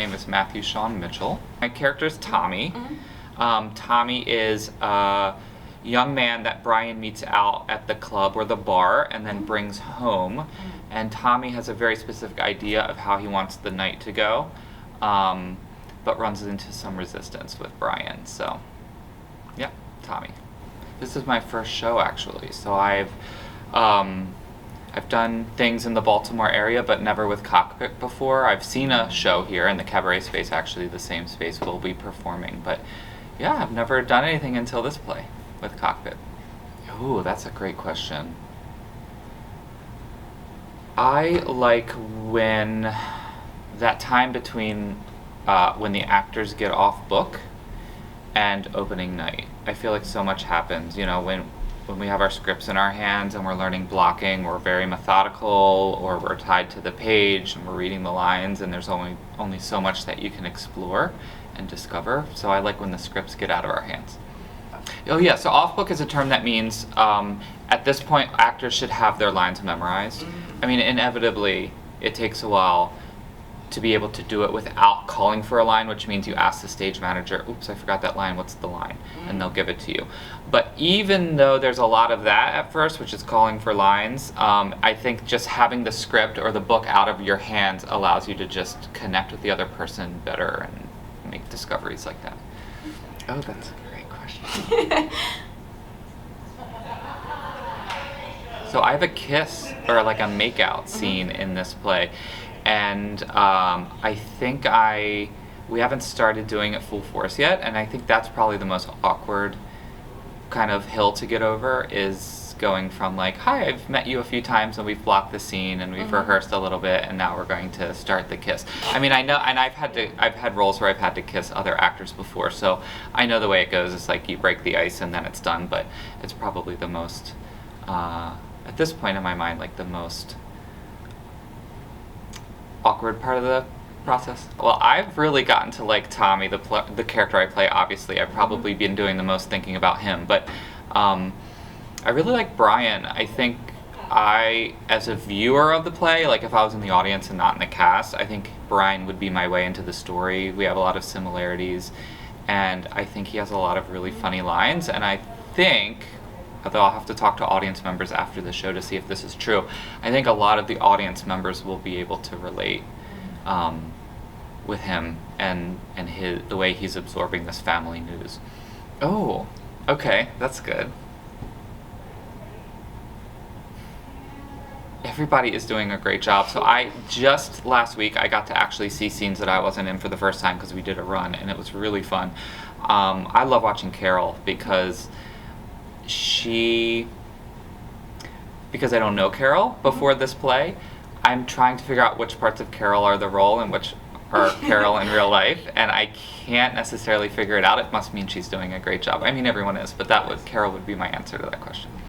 name is Matthew Sean Mitchell. My character is Tommy. Tommy is a young man that Brian meets out at the club or the bar and then brings home. And Tommy has a very specific idea of how he wants the night to go, but runs into some resistance with Brian. So, yeah, Tommy. This is my first show, actually. So I've done things in the Baltimore area, but never with Cockpit before. I've seen a show here in the cabaret space, actually the same space we'll be performing. But yeah, I've never done anything until this play with Cockpit. Ooh, that's a great question. I like when that time between when the actors get off book and opening night. I feel like so much happens, you know, when we have our scripts in our hands and we're learning blocking, we're very methodical, or we're tied to the page and we're reading the lines, and there's only so much that you can explore and discover. So I like when the scripts get out of our hands. Oh yeah, so off book is a term that means at this point actors should have their lines memorized. I mean, inevitably it takes a while to be able to do it without calling for a line, which means you ask the stage manager, oops, I forgot that line, what's the line? And they'll give it to you. But even though there's a lot of that at first, which is calling for lines, I think just having the script or the book out of your hands allows you to just connect with the other person better and make discoveries like that. Oh, that's a great question. So I have a kiss, or like a makeout scene in this play. And I think we haven't started doing it full force yet, and I think that's probably the most awkward kind of hill to get over, is going from like, hi, I've met you a few times and we've blocked the scene and we've rehearsed a little bit and now we're going to start the kiss. I mean, I know, and I've had roles where I've had to kiss other actors before, so I know the way it goes. It's like you break the ice and then it's done, but it's probably the most, at this point in my mind, like the most awkward part of the process. Well, I've really gotten to like Tommy, the character I play. Obviously, I've probably been doing the most thinking about him, but I really like Brian. I think as a viewer of the play, like if I was in the audience and not in the cast, I think Brian would be my way into the story. We have a lot of similarities, and I think he has a lot of really funny lines, and I think, although I'll have to talk to audience members after the show to see if this is true, I think a lot of the audience members will be able to relate with him and the way he's absorbing this family news. Oh, okay, that's good. Everybody is doing a great job. So just last week I got to actually see scenes that I wasn't in for the first time because we did a run, and it was really fun. I love watching Carol because I don't know Carol before this play, I'm trying to figure out which parts of Carol are the role and which are Carol in real life, and I can't necessarily figure it out. It must mean she's doing a great job. I mean, everyone is, but Carol would be my answer to that question.